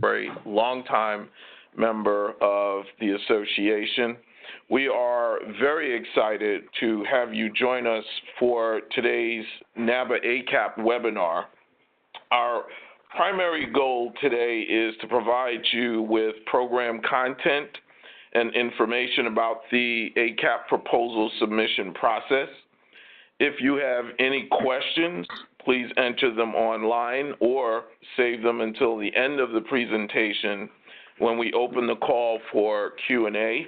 a longtime member of the association. We are very excited to have you join us for today's NABA ACAP webinar. Our primary goal today is to provide you with program content and information about the ACAP proposal submission process. If you have any questions, please enter them online or save them until the end of the presentation when we open the call for Q&A.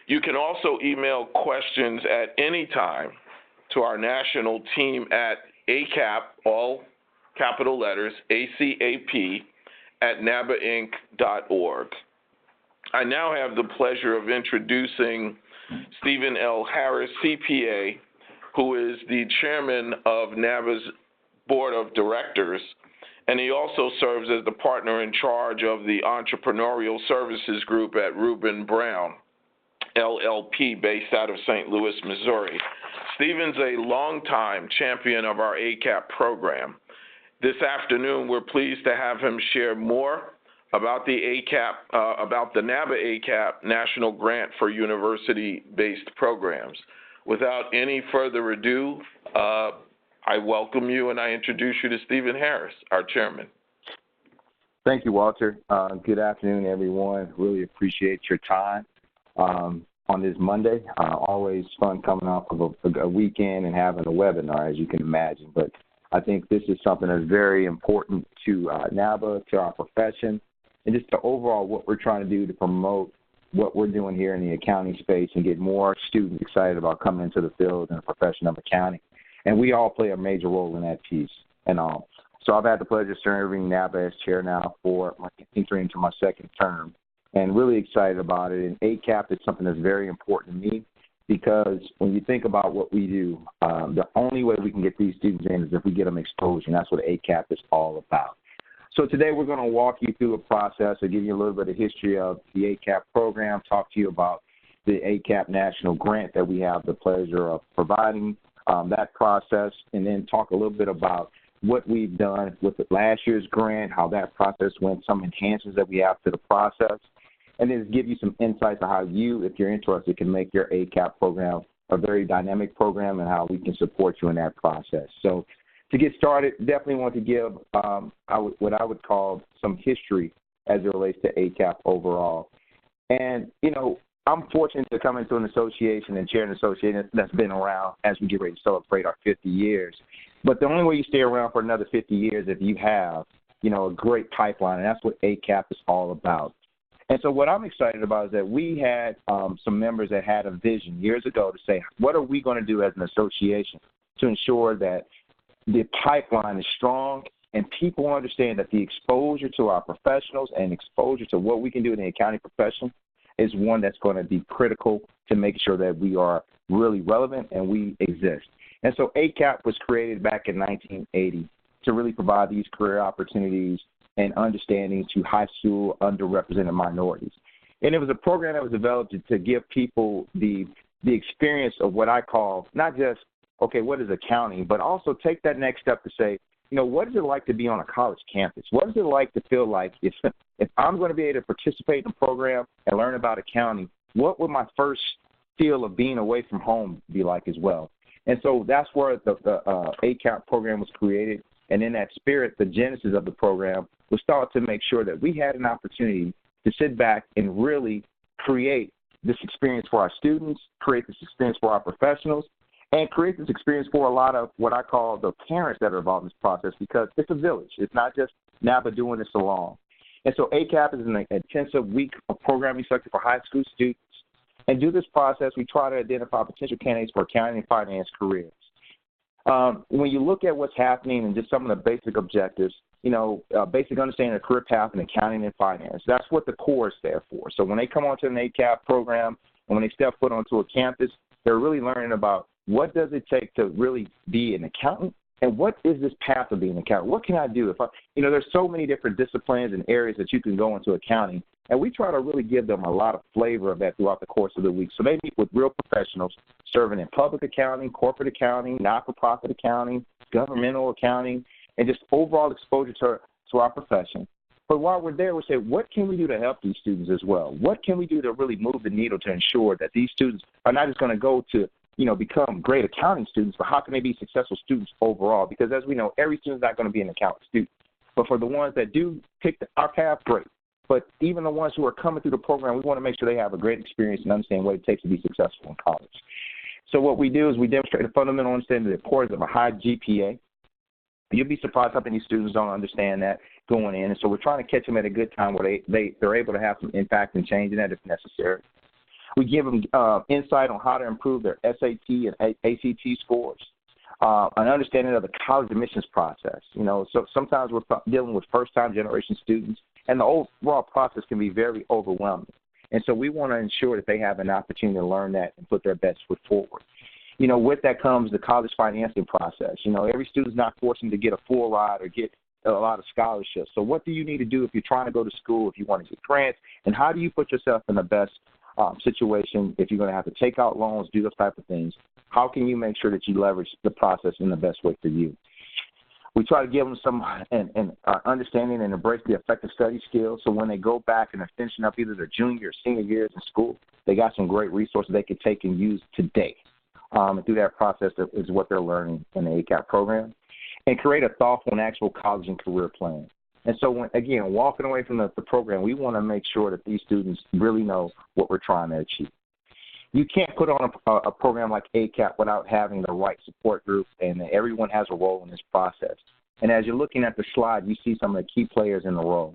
You can also email questions at any time to our national team at ACAP, all capital letters, ACAP, at nabainc.org. I now have the pleasure of introducing Stephen L. Harris, CPA, who is the chairman of NABA's Board of Directors, and he also serves as the partner in charge of the Entrepreneurial Services Group at Reuben Brown, LLP, based out of St. Louis, Missouri. Stephen's a longtime champion of our ACAP program. This afternoon, we're pleased to have him share more about the about the NABA ACAP National Grant for University-Based Programs. Without any further ado, I welcome you and I introduce you to Stephen Harris, our chairman. Thank you, Walter. Good afternoon, everyone. Really appreciate your time on this Monday. Always fun coming off of a weekend and having a webinar, as you can imagine. But I think this is something that's very important to NABA, to our profession, and just to overall what we're trying to do to promote what we're doing here in the accounting space and get more students excited about coming into the field and the profession of accounting. And we all play a major role in that piece and all. So I've had the pleasure of serving NABA as chair now for entering into my second term, and really excited about it. And ACAP is something that's very important to me because when you think about what we do, the only way we can get these students in is if we get them exposure, and that's what ACAP is all about. So today we're going to walk you through a process and give you a little bit of history of the ACAP program, talk to you about the ACAP National Grant that we have the pleasure of providing, that process, and then talk a little bit about what we've done with the last year's grant, how that process went, some enhancements that we have to the process, and then give you some insights on how you, if you're interested, can make your ACAP program a very dynamic program and how we can support you in that process. So to get started, definitely want to give what I would call some history as it relates to ACAP overall. And, you know, I'm fortunate to come into an association and chair an association that's been around as we get ready to celebrate our 50 years. But the only way you stay around for another 50 years if you have, you know, a great pipeline, and that's what ACAP is all about. And so what I'm excited about is that we had some members that had a vision years ago to say, what are we going to do as an association to ensure that the pipeline is strong and people understand that the exposure to our professionals and exposure to what we can do in the accounting profession is one that's going to be critical to make sure that we are really relevant and we exist. And so ACAP was created back in 1980 to really provide these career opportunities and understanding to high school underrepresented minorities. And it was a program that was developed to give people the experience of what I call not just, okay, what is accounting, but also take that next step to say, you know, what is it like to be on a college campus? What is it like to feel like if I'm going to be able to participate in a program and learn about accounting, what would my first feel of being away from home be like as well? And so that's where the ACAP program was created. And in that spirit, the genesis of the program was thought to make sure that we had an opportunity to sit back and really create this experience for our students, create this experience for our professionals, and create this experience for a lot of what I call the parents that are involved in this process, because it's a village. It's not just NABA doing this alone. And so ACAP is an intensive week of programming selected for high school students. And through this process, we try to identify potential candidates for accounting and finance careers. When you look at what's happening and just some of the basic objectives, you know, basic understanding of career path in accounting and finance, that's what the core is there for. So when they come onto an ACAP program and when they step foot onto a campus, they're really learning about what does it take to really be an accountant, and what is this path of being an accountant? What can I do? If there's so many different disciplines and areas that you can go into accounting, and we try to really give them a lot of flavor of that throughout the course of the week. So they meet with real professionals serving in public accounting, corporate accounting, not-for-profit accounting, governmental accounting, and just overall exposure to our profession. But while we're there, we say, what can we do to help these students as well? What can we do to really move the needle to ensure that these students are not just going to go to, become great accounting students, but how can they be successful students overall? Because as we know, every student is not going to be an accounting student. But for the ones that do pick our path, great. But even the ones who are coming through the program, we want to make sure they have a great experience and understand what it takes to be successful in college. So what we do is we demonstrate a fundamental understanding of the importance of a high GPA. You'll be surprised how many students don't understand that going in. And so we're trying to catch them at a good time where they're able to have some impact and change in that if necessary. We give them insight on how to improve their SAT and ACT scores, an understanding of the college admissions process. So sometimes we're dealing with first-time generation students, and the overall process can be very overwhelming. And so we want to ensure that they have an opportunity to learn that and put their best foot forward. With that comes the college financing process. Every student's not forcing to get a full ride or get a lot of scholarships. So what do you need to do if you're trying to go to school, if you want to get grants, and how do you put yourself in the best situation if you're going to have to take out loans, do those type of things? How can you make sure that you leverage the process in the best way for you? We try to give them some understanding and embrace the effective study skills. So when they go back and they're finishing up either their junior or senior years in school, they got some great resources they can take and use today. And through that process is what they're learning in the ACAP program. And create a thoughtful and actual college and career plan. And so, walking away from the program, we want to make sure that these students really know what we're trying to achieve. You can't put on a program like ACAP without having the right support group, and everyone has a role in this process. And as you're looking at the slide, you see some of the key players in the role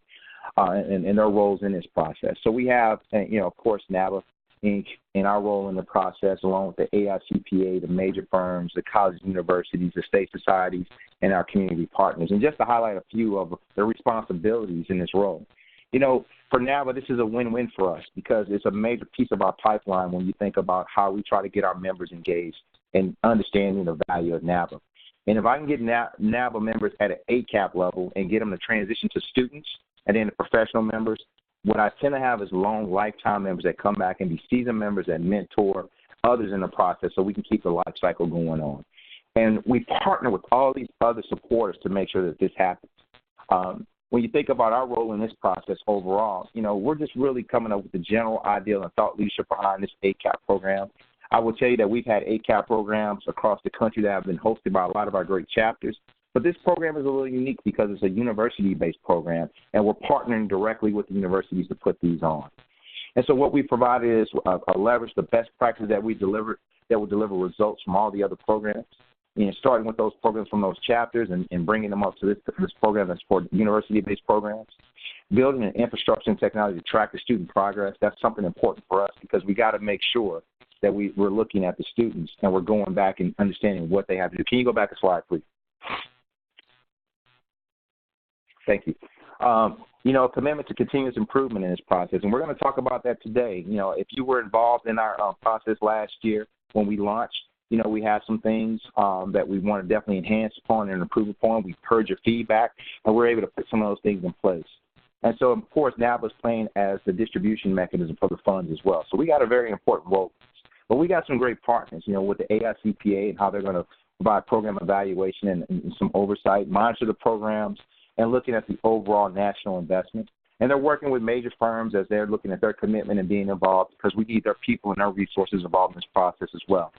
and their roles in this process. So we have, of course, NABA Inc. in our role in the process, along with the AICPA, the major firms, the colleges and universities, the state societies, and our community partners. And just to highlight a few of the responsibilities in this role. For NABA, this is a win-win for us because it's a major piece of our pipeline when you think about how we try to get our members engaged and understanding the value of NABA. And if I can get NABA members at an ACAP level and get them to transition to students and then the professional members, what I tend to have is long lifetime members that come back and be seasoned members that mentor others in the process so we can keep the life cycle going on. And we partner with all these other supporters to make sure that this happens. When you think about our role in this process overall, we're just really coming up with the general ideal and thought leadership behind this ACAP program. I will tell you that we've had ACAP programs across the country that have been hosted by a lot of our great chapters. But this program is a little unique because it's a university-based program, and we're partnering directly with the universities to put these on. And so what we provided is a leverage the best practices that we deliver that will deliver results from all the other programs. Starting with those programs from those chapters and bringing them up to this program that's for university-based programs. Building an infrastructure and technology to track the student progress, that's something important for us because we got to make sure that we're looking at the students and we're going back and understanding what they have to do. Can you go back a slide, please? Thank you. A commitment to continuous improvement in this process, and we're going to talk about that today. If you were involved in our process last year when we launched, we have some things that we want to definitely enhance upon and improve upon. We heard your feedback, and we're able to put some of those things in place. And so, of course, NABA is playing as the distribution mechanism for the funds as well. So we got a very important role. But we got some great partners, with the AICPA and how they're going to provide program evaluation and some oversight, monitor the programs, and looking at the overall national investment. And they're working with major firms as they're looking at their commitment and being involved because we need their people and their resources involved in this process as well.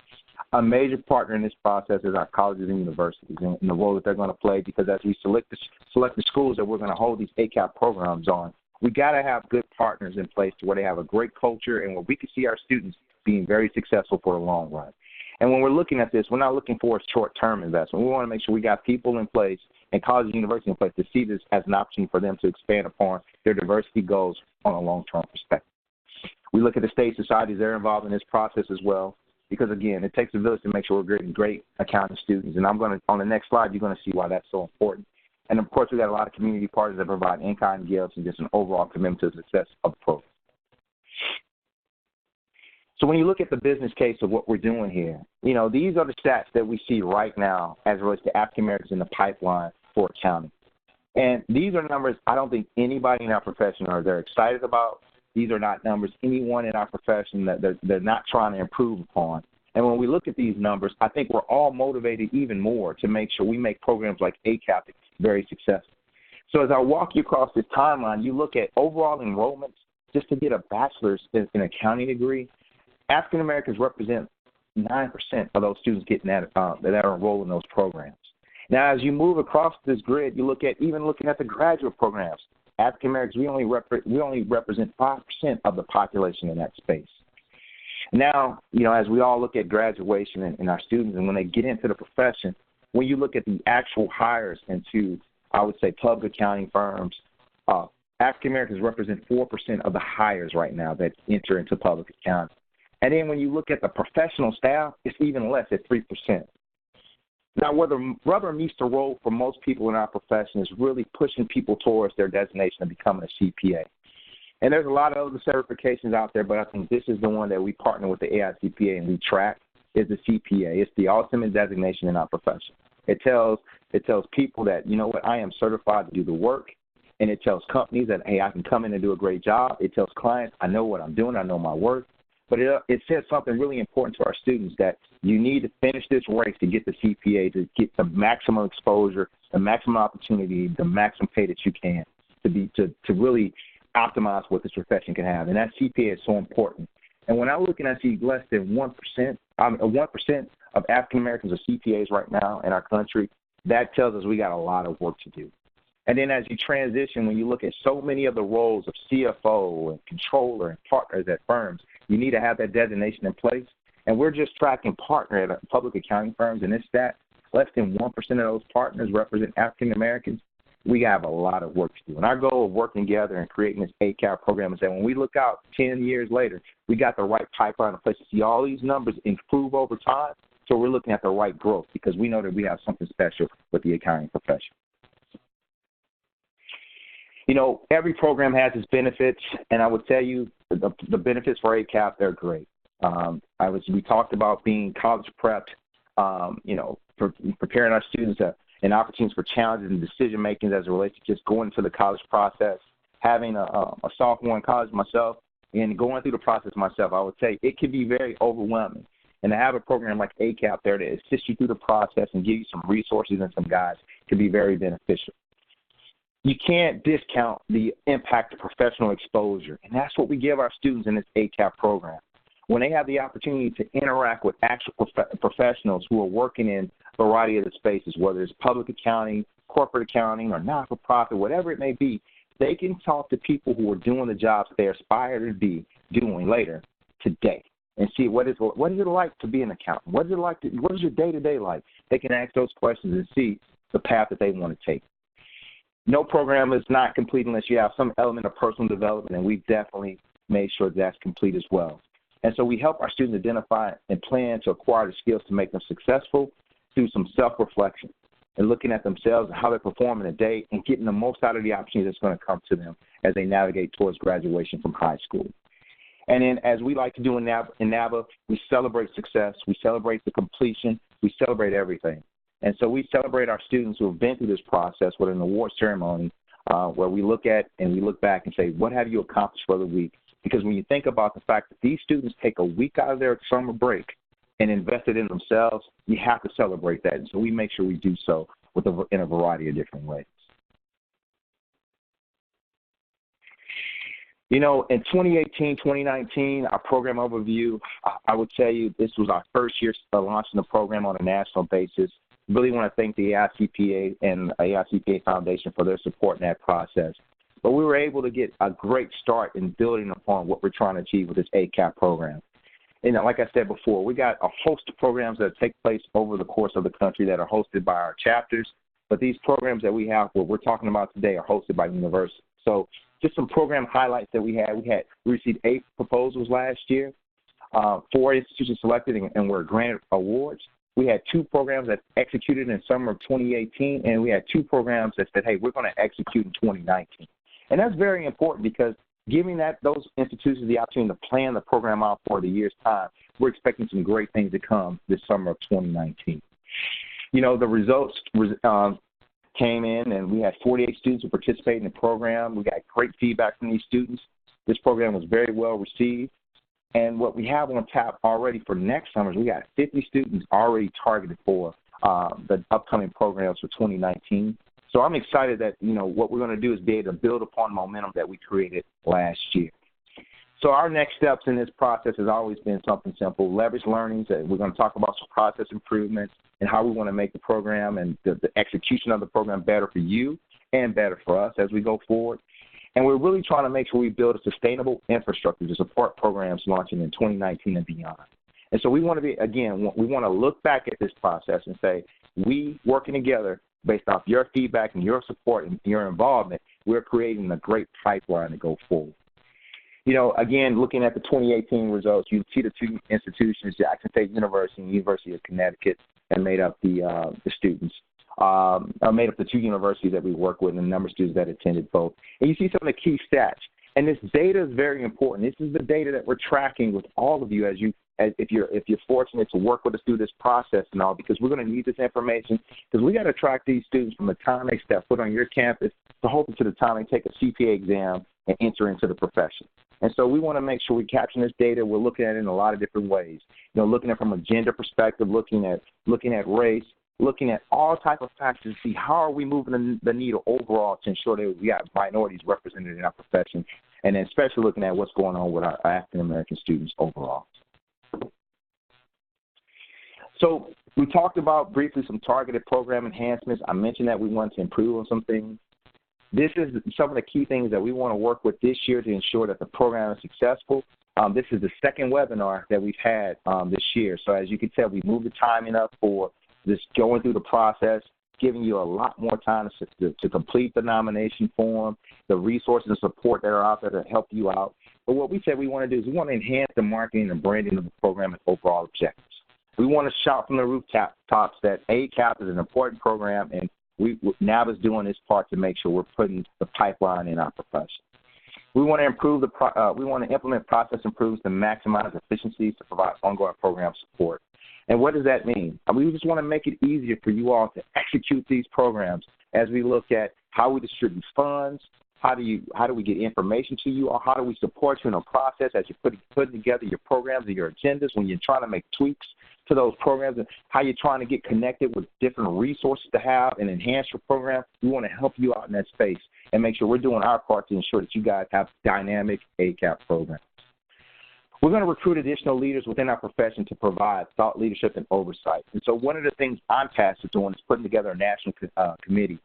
A major partner in this process is our colleges and universities and the role that they're going to play because as we select the schools that we're going to hold these ACAP programs on, we got to have good partners in place to where they have a great culture and where we can see our students being very successful for the long run. And when we're looking at this, we're not looking for a short-term investment. We want to make sure we got people in place and colleges and universities in place to see this as an opportunity for them to expand upon their diversity goals on a long-term perspective. We look at the state societies, they're involved in this process as well because, again, it takes a village to make sure we're getting great accounting students. And on the next slide, you're going to see why that's so important. And, of course, we got a lot of community partners that provide in-kind gifts and just an overall commitment to the success of the program. So when you look at the business case of what we're doing here, these are the stats that we see right now as it relates to African Americans in the pipeline for accounting. And these are numbers I don't think anybody in our profession they're excited about. These are not numbers anyone in our profession that they're not trying to improve upon. And when we look at these numbers, I think we're all motivated even more to make sure we make programs like ACAP very successful. So as I walk you across this timeline, you look at overall enrollments. Just to get a bachelor's in accounting degree, African Americans represent 9% of those students getting that are enrolled in those programs. Now, as you move across this grid, you look at even looking at the graduate programs. African Americans, we only represent 5% of the population in that space. Now, as we all look at graduation and our students, and when they get into the profession, when you look at the actual hires into, I would say, public accounting firms, African Americans represent 4% of the hires right now that enter into public accounting. And then when you look at the professional staff, it's even less at 3%. Now, where the rubber meets the road for most people in our profession is really pushing people towards their designation of becoming a CPA. And there's a lot of other certifications out there, but I think this is the one that we partner with the AICPA and we track, is the CPA. It's the ultimate designation in our profession. It tells people that, I am certified to do the work. And it tells companies that, hey, I can come in and do a great job. It tells clients, I know what I'm doing, I know my work. But it says something really important to our students, that you need to finish this race to get the CPA, to get the maximum exposure, the maximum opportunity, the maximum pay that you can to really optimize what this profession can have. And that CPA is so important. And when I look and I see less than 1% of African Americans are CPAs right now in our country, that tells us we got a lot of work to do. And then as you transition, when you look at so many of the roles of CFO and controller and partners at firms, you need to have that designation in place. And we're just tracking partner at public accounting firms, and it's that less than 1% of those partners represent African Americans. We have a lot of work to do. And our goal of working together and creating this ACAP program is that when we look out 10 years later, we got the right pipeline in place to see all these numbers improve over time. So we're looking at the right growth because we know that we have something special with the accounting profession. Every program has its benefits, and I would tell you the benefits for ACAP, they're great. We talked about being college prepped, for preparing our students and opportunities for challenges and decision making as it relates to just going through the college process. Having a sophomore in college myself and going through the process myself, I would say it can be very overwhelming. And to have a program like ACAP there to assist you through the process and give you some resources and some guides can be very beneficial. You can't discount the impact of professional exposure, and that's what we give our students in this ACAP program. When they have the opportunity to interact with actual professionals who are working in a variety of the spaces, whether it's public accounting, corporate accounting, or not-for-profit, whatever it may be, they can talk to people who are doing the jobs they aspire to be doing later today and see what is it like to be an accountant? What is your day-to-day like? They can ask those questions and see the path that they want to take. No program is not complete unless you have some element of personal development, and we've definitely made sure that's complete as well. And so we help our students identify and plan to acquire the skills to make them successful through some self-reflection and looking at themselves and how they're performing a day and getting the most out of the opportunity that's going to come to them as they navigate towards graduation from high school. And then as we like to do in NABA, we celebrate success, we celebrate the completion, we celebrate everything. And so we celebrate our students who have been through this process with an award ceremony where we look at and we look back and say, what have you accomplished for the week? Because when you think about the fact that these students take a week out of their summer break and invest it in themselves, you have to celebrate that. And so we make sure we do so in a variety of different ways. In 2018, 2019, our program overview, I would tell you this was our first year launching the program on a national basis. Really want to thank the AICPA and AICPA Foundation for their support in that process. But we were able to get a great start in building upon what we're trying to achieve with this ACAP program. And like I said before, we got a host of programs that take place over the course of the country that are hosted by our chapters. But these programs that we have, what we're talking about today, are hosted by universities. So just some program highlights that we received 8 proposals last year, 4 institutions selected and were granted awards. We had 2 programs that executed in summer of 2018, and we had 2 programs that said, hey, we're going to execute in 2019. And that's very important because giving those institutions the opportunity to plan the program out for the year's time, we're expecting some great things to come this summer of 2019. The results came in, and we had 48 students who participated in the program. We got great feedback from these students. This program was very well received. And what we have on tap already for next summer is we got 50 students already targeted for the upcoming programs for 2019. So I'm excited that, what we're going to do is be able to build upon momentum that we created last year. So our next steps in this process has always been something simple: leverage learnings. We're going to talk about some process improvements and how we want to make the program and the execution of the program better for you and better for us as we go forward. And we're really trying to make sure we build a sustainable infrastructure to support programs launching in 2019 and beyond. And so we want to look back at this process and say, we working together based off your feedback and your support and your involvement, we're creating a great pipeline to go forward. Again, looking at the 2018 results, you see the two institutions, Jackson State University and University of Connecticut, that made up the students. Made up the two universities that we work with and the number of students that attended both. And you see some of the key stats. And this data is very important. This is the data that we're tracking with all of you if you're fortunate to work with us through this process and all, because we're going to need this information, because we got to track these students from the time they step foot on your campus to hopefully to the time they take a CPA exam and enter into the profession. And so we want to make sure we capture this data. We're looking at it in a lot of different ways. Looking at it from a gender perspective, looking at race, looking at all type of factors to see how are we moving the needle overall to ensure that we have minorities represented in our profession, and then especially looking at what's going on with our African American students overall. So we talked about briefly some targeted program enhancements. I mentioned that we want to improve on some things. This is some of the key things that we want to work with this year to ensure that the program is successful. This is the second webinar that we've had this year. So as you can tell, we moved the timing up for this going through the process, giving you a lot more time to complete the nomination form, the resources and support that are out there to help you out. But what we said we want to do is we want to enhance the marketing and branding of the program and overall objectives. We want to shout from the rooftops that ACAP is an important program, and NABA is doing its part to make sure we're putting the pipeline in our profession. We want to we want to implement process improvements to maximize efficiencies to provide ongoing program support. And what does that mean? We just want to make it easier for you all to execute these programs as we look at how we distribute funds, how do we get information to you, or how do we support you in a process as you're putting together your programs and your agendas when you're trying to make tweaks to those programs, and how you're trying to get connected with different resources to have and enhance your program. We want to help you out in that space and make sure we're doing our part to ensure that you guys have dynamic ACAP programs. We're going to recruit additional leaders within our profession to provide thought leadership and oversight. And so one of the things I'm tasked with doing is putting together a national committee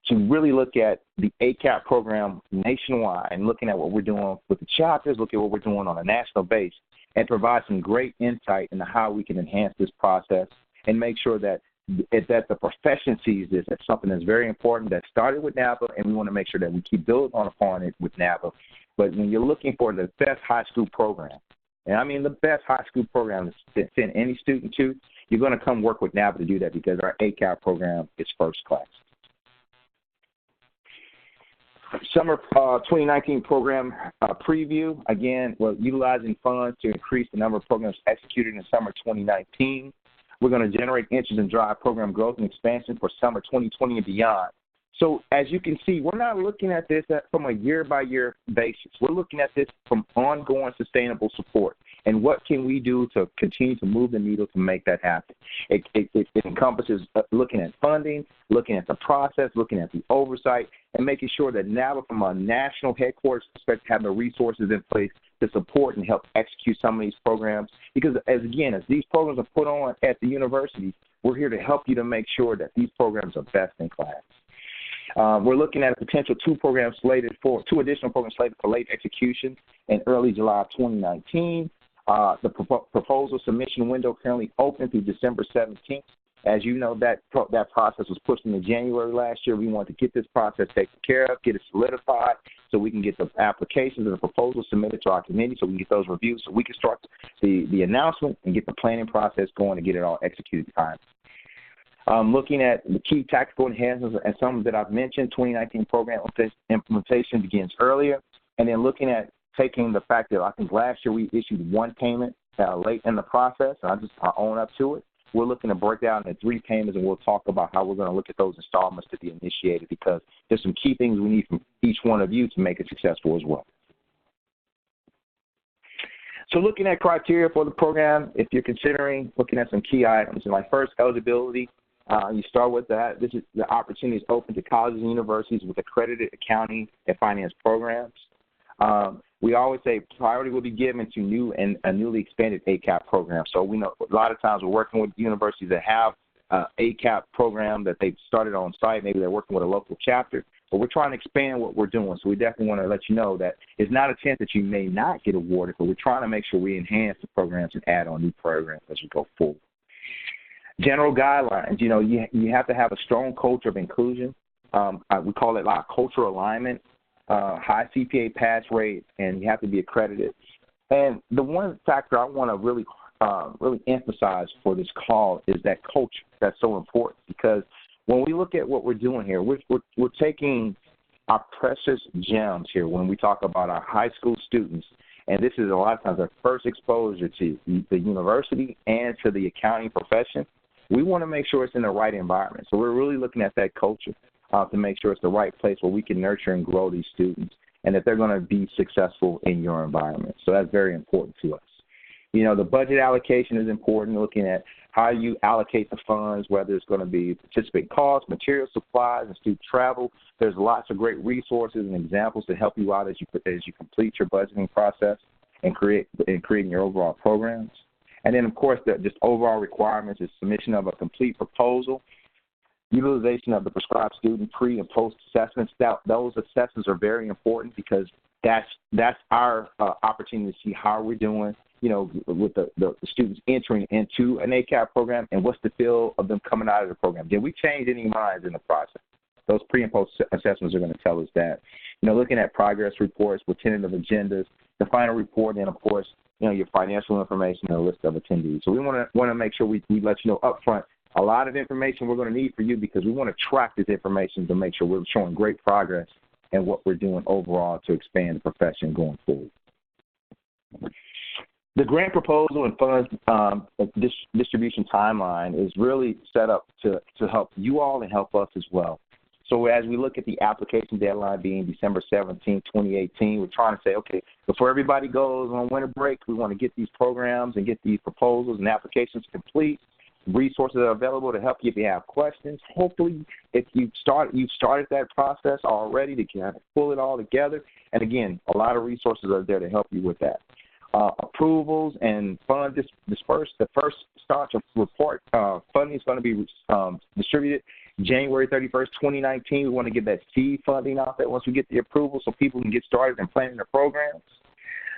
to really look at the ACAP program nationwide and looking at what we're doing with the chapters, look at what we're doing on a national base, and provide some great insight into how we can enhance this process and make sure that the profession sees this as something that's very important that started with NABA, and we want to make sure that we keep building upon it with NABA. But when you're looking for the best high school program, and I mean the best high school program to send any student to, you're going to come work with NABA to do that because our ACAP program is first class. Summer 2019 program preview. Again, we're utilizing funds to increase the number of programs executed in summer 2019. We're going to generate interest and drive program growth and expansion for summer 2020 and beyond. So as you can see, we're not looking at this from a year-by-year basis. We're looking at this from ongoing sustainable support. And what can we do to continue to move the needle to make that happen? It encompasses looking at funding, looking at the process, looking at the oversight, and making sure that NABA from a national headquarters perspective have the resources in place to support and help execute some of these programs. Because, as these programs are put on at the universities, we're here to help you to make sure that these programs are best in class. We're looking at a potential two additional programs slated for late execution in early July of 2019. The proposal submission window currently open through December 17th. As you know, that process was pushed into January last year. We want to get this process taken care of, get it solidified, so we can get the applications and the proposals submitted to our committee, so we can get those reviewed, so we can start the announcement and get the planning process going and get it all executed time. Looking at the key tactical enhancements and some that I've mentioned, 2019 program implementation begins earlier, and then looking at taking the fact that I think last year we issued one payment late in the process, and I own up to it. We're looking to break down into 3 payments, and we'll talk about how we're going to look at those installments to be initiated, because there's some key things we need from each one of you to make it successful as well. So looking at criteria for the program, if you're considering looking at some key items, like first, eligibility. You start with that. This is the opportunity is open to colleges and universities with accredited accounting and finance programs. We always say priority will be given to new and a newly expanded ACAP program. So we know a lot of times we're working with universities that have ACAP program that they've started on site. Maybe they're working with a local chapter, but we're trying to expand what we're doing. So we definitely want to let you know that it's not a chance that you may not get awarded, but we're trying to make sure we enhance the programs and add on new programs as we go forward. General guidelines, you have to have a strong culture of inclusion. We call it like cultural alignment, high CPA pass rate, and you have to be accredited. And the one factor I want to really emphasize for this call is that culture. That's so important because when we look at what we're doing here, we're taking our precious gems here when we talk about our high school students, and this is a lot of times their first exposure to the university and to the accounting profession. We want to make sure it's in the right environment. So we're really looking at that culture to make sure it's the right place where we can nurture and grow these students and that they're going to be successful in your environment. So that's very important to us. The budget allocation is important, looking at how you allocate the funds, whether it's going to be participant costs, material supplies, and student travel. There's lots of great resources and examples to help you out as you complete your budgeting process and creating your overall programs. And then, of course, just overall requirements is submission of a complete proposal, utilization of the prescribed student pre- and post-assessments. Those assessments are very important because that's our opportunity to see how we're doing, with the students entering into an ACAP program and what's the feel of them coming out of the program. Did we change any minds in the process? Those pre- and post-assessments are going to tell us that. Looking at progress reports with tentative agendas, the final report, and, of course, your financial information and a list of attendees. So we want to make sure we let you know up front a lot of information we're going to need for you because we want to track this information to make sure we're showing great progress in what we're doing overall to expand the profession going forward. The grant proposal and funds distribution timeline is really set up to help you all and help us as well. So as we look at the application deadline being December 17, 2018, we're trying to say, okay, before everybody goes on winter break, we want to get these programs and get these proposals and applications complete. Resources are available to help you if you have questions. Hopefully, if you've started that process already to kind of pull it all together. And again, a lot of resources are there to help you with that. Approvals and fund dispersed. The first tranche of report funding is going to be distributed January 31st, 2019. We want to get that seed funding out there once we get the approval so people can get started and planning their programs.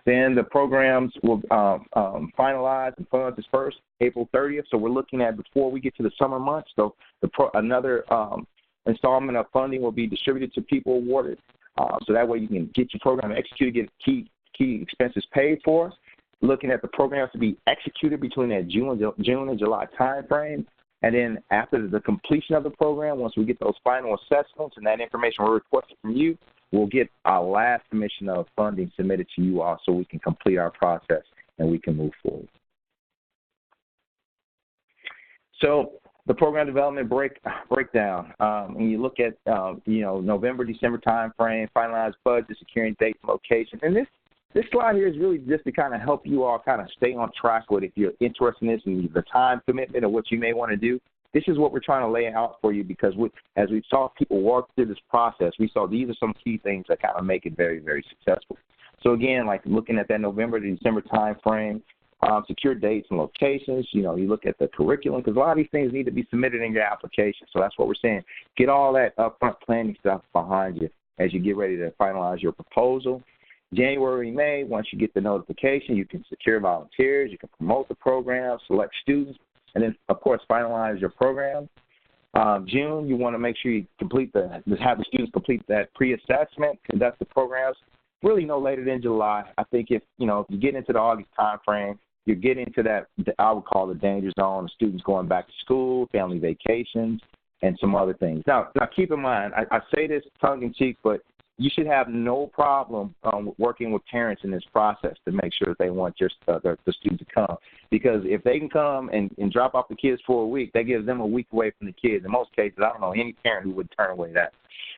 Then the programs will finalize and funds dispersed April 30th. So we're looking at before we get to the summer months. So another installment of funding will be distributed to people awarded. So that way you can get your program executed, get key expenses paid for. Looking at the programs to be executed between that June and July time frame. And then after the completion of the program, once we get those final assessments and that information we're requesting from you, we'll get our last submission of funding submitted to you all so we can complete our process and we can move forward. So the program development breakdown, when you look at, November, December time frame, finalized budget, securing dates and location. And this slide here is really just to kind of help you all kind of stay on track with if you're interested in this and the time commitment of what you may want to do. This is what we're trying to lay out for you because as we saw people walk through this process, we saw these are some key things that kind of make it very, very successful. So, again, like looking at that November to December time frame, secure dates and locations. You look at the curriculum because a lot of these things need to be submitted in your application. So that's what we're saying. Get all that upfront planning stuff behind you as you get ready to finalize your proposal. January, May, once you get the notification, you can secure volunteers, you can promote the program, select students, and then, of course, finalize your program. June, you want to make sure you have the students complete that pre-assessment, conduct the programs, really no later than July. I think if you get into the August time frame, you get into that, I would call the danger zone, the students going back to school, family vacations, and some other things. Now keep in mind, I say this tongue-in-cheek, but you should have no problem working with parents in this process to make sure that they want the student to come. Because if they can come and drop off the kids for a week, that gives them a week away from the kids. In most cases, I don't know any parent who would turn away that.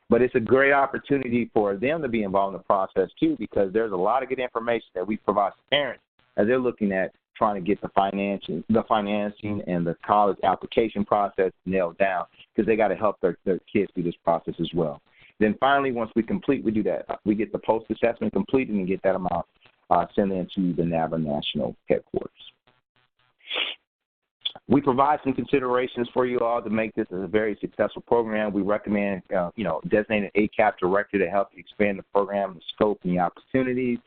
But it's a great opportunity for them to be involved in the process, too, because there's a lot of good information that we provide to parents as they're looking at trying to get the financing and the college application process nailed down because they got to help their kids through this process as well. Then finally, once we do that, we get the post-assessment completed and get that amount sent into the NABA national headquarters. We provide some considerations for you all to make this a very successful program. We recommend, designated ACAP director to help you expand the program, the scope, and the opportunities.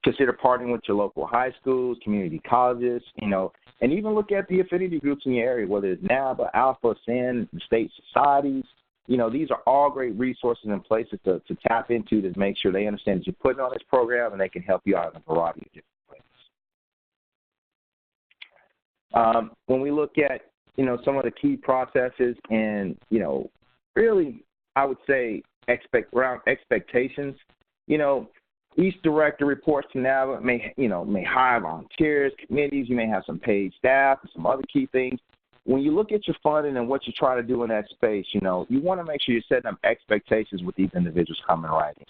Consider partnering with your local high schools, community colleges, and even look at the affinity groups in your area, whether it's NABA, Alpha, SIN, state societies. These are all great resources and places to tap into to make sure they understand that you're putting on this program and they can help you out in a variety of different ways. When we look at, some of the key processes and, really, I would say around expectations, each director reports to NABA may hire volunteers, committees, you may have some paid staff and some other key things. When you look at your funding and what you're trying to do in that space, you want to make sure you're setting up expectations with these individuals coming right in.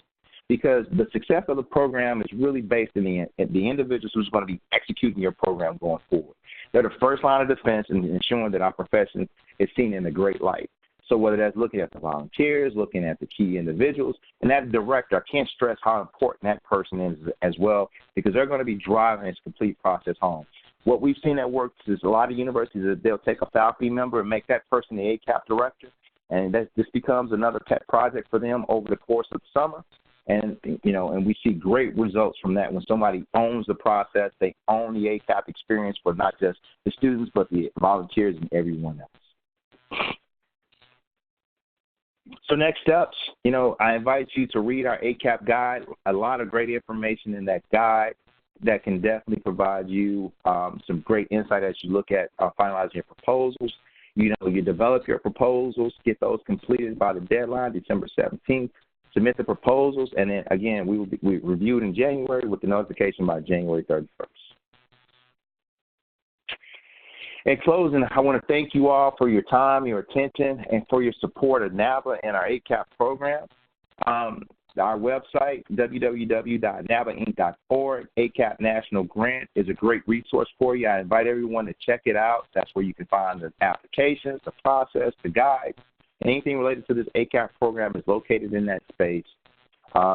Because the success of the program is really based in the individuals who's going to be executing your program going forward. They're the first line of defense in ensuring that our profession is seen in a great light. So whether that's looking at the volunteers, looking at the key individuals, and that director, I can't stress how important that person is as well, because they're going to be driving this complete process home. What we've seen that works is a lot of universities that they'll take a faculty member and make that person the ACAP director, and this becomes another pet project for them over the course of the summer. And and we see great results from that when somebody owns the process, they own the ACAP experience for not just the students but the volunteers and everyone else. So next steps, I invite you to read our ACAP guide. A lot of great information in that guide that can definitely provide you some great insight as you look at finalizing your proposals. You develop your proposals, get those completed by the deadline, December 17th. Submit the proposals, and then, again, we review it in January with the notification by January 31st. In closing, I want to thank you all for your time, your attention, and for your support of NABA and our ACAP program. Our website, www.nabainc.org, ACAP National Grant, is a great resource for you. I invite everyone to check it out. That's where you can find the applications, the process, the guides. Anything related to this ACAP program is located in that space.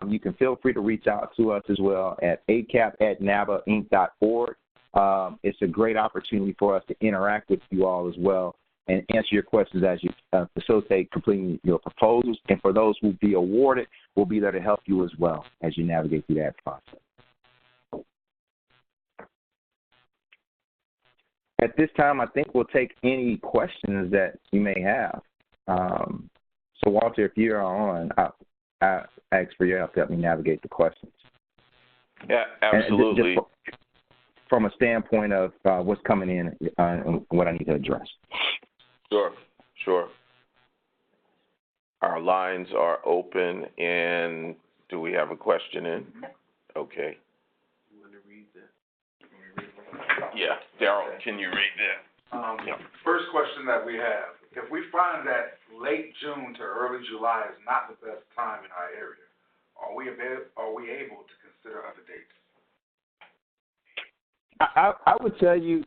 You can feel free to reach out to us as well at acap@nabainc.org. It's a great opportunity for us to interact with you all as well and answer your questions as you facilitate completing your proposals. And for those who will be awarded, we'll be there to help you as well as you navigate through that process. At this time, I think we'll take any questions that you may have. So, Walter, if you're on, I ask for your help to help me navigate the questions. Yeah, absolutely. Just from a standpoint of what's coming in and what I need to address. Sure. Our lines are open, and do we have a question in? Okay. You want to read that? Yeah, Daryl, can you read that? First question that we have. If we find that late June to early July is not the best time in our area, are we able to consider other dates? I would tell you,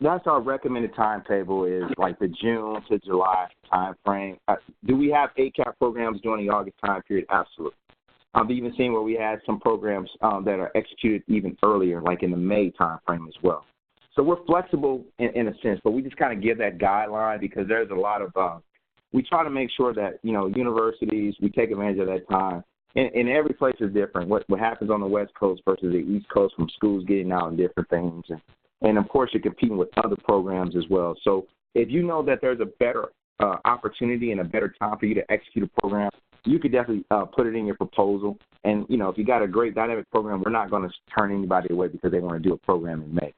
that's our recommended timetable is like the June to July time frame. Do we have ACAP programs during the August time period? Absolutely. I've even seen where we had some programs that are executed even earlier, like in the May time frame as well. So we're flexible in a sense, but we just kind of give that guideline because there's a lot of we try to make sure that, universities, we take advantage of that time. And every place is different. What happens on the West Coast versus the East Coast from schools getting out and different things. And of course, you're competing with other programs as well. So if you know that there's a better opportunity and a better time for you to execute a program, you could definitely put it in your proposal. And, if you got a great dynamic program, we're not going to turn anybody away because they want to do a program in May.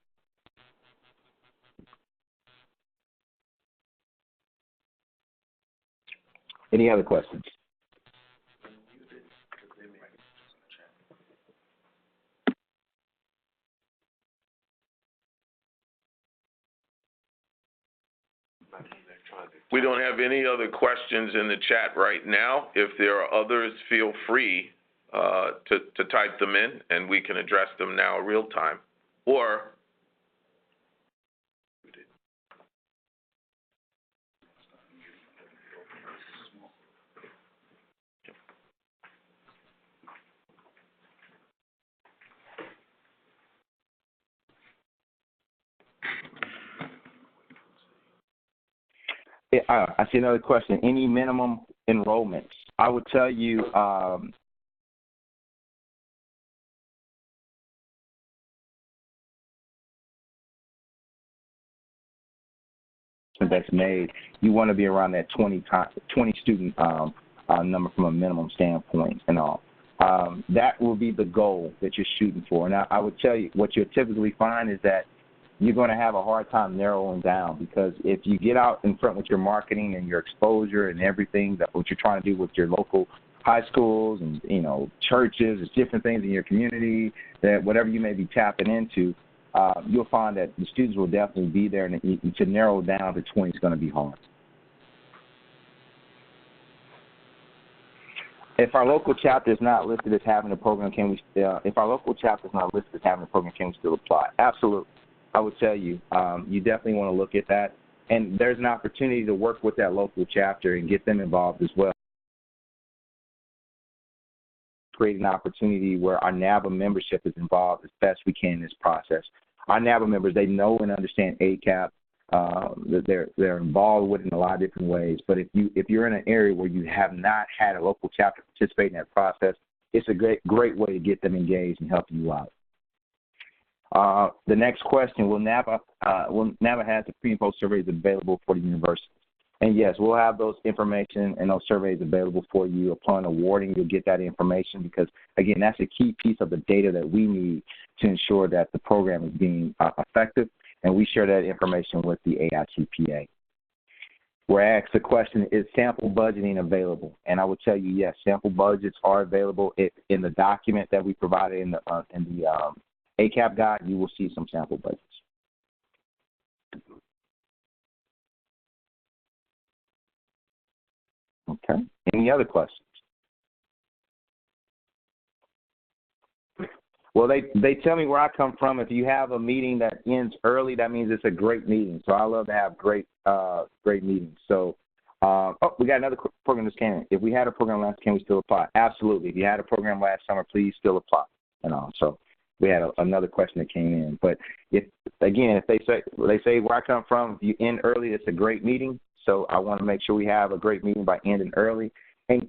Any other questions? We don't have any other questions in the chat right now. If there are others, feel free to type them in, and we can address them now real time. or I see another question. Any minimum enrollments? I would tell you that's made, you want to be around that 20 student number from a minimum standpoint and all. That will be the goal that you're shooting for. Now, I would tell you what you'll typically find is that you're going to have a hard time narrowing down, because if you get out in front with your marketing and your exposure and everything, that what you're trying to do with your local high schools and, you know, churches, there's different things in your community, that whatever you may be tapping into, you'll find that the students will definitely be there, and to narrow down to 20 is going to be hard. If our local chapter is not listed as having a program, can we? If our local chapter is not listed as having a program, can we still apply? Absolutely. I would tell you, you definitely want to look at that, and there's an opportunity to work with that local chapter and get them involved as well. Create an opportunity where our NABA membership is involved as best we can in this process. Our NABA members, they know and understand ACAP. They're involved with it in a lot of different ways. But if you're in an area where you have not had a local chapter participate in that process, it's a great way to get them engaged and help you out. The next question, will NABA have the pre and post surveys available for the university? And yes, we'll have those information and those surveys available for you. Upon awarding, you'll get that information, because, again, that's a key piece of the data that we need to ensure that the program is being effective, and we share that information with the AICPA. We're asked the question, is sample budgeting available? And I would tell you, yes, sample budgets are available. In the document that we provided in the ACAP guide, you will see some sample budgets. Okay. Any other questions? Well, they tell me where I come from. If you have a meeting that ends early, that means it's a great meeting. So I love to have great meetings. So, we got another program that's came in. If we had a program last, can we still apply? Absolutely. If you had a program last summer, please still apply. And so we had another question that came in. But if they say where I come from, if you end early, it's a great meeting. So I want to make sure we have a great meeting by ending early. And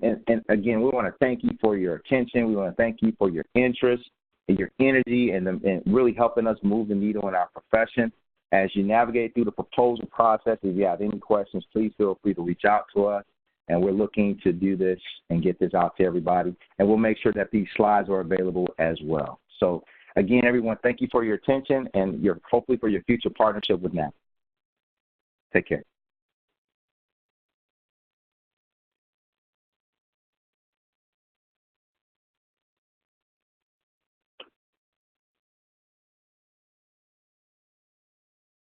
again, we want to thank you for your attention. We want to thank you for your interest and your energy and really helping us move the needle in our profession. As you navigate through the proposal process, if you have any questions, please feel free to reach out to us. And we're looking to do this and get this out to everybody. And we'll make sure that these slides are available as well. So, again, everyone, thank you for your attention and hopefully for your future partnership with NABA. Take care.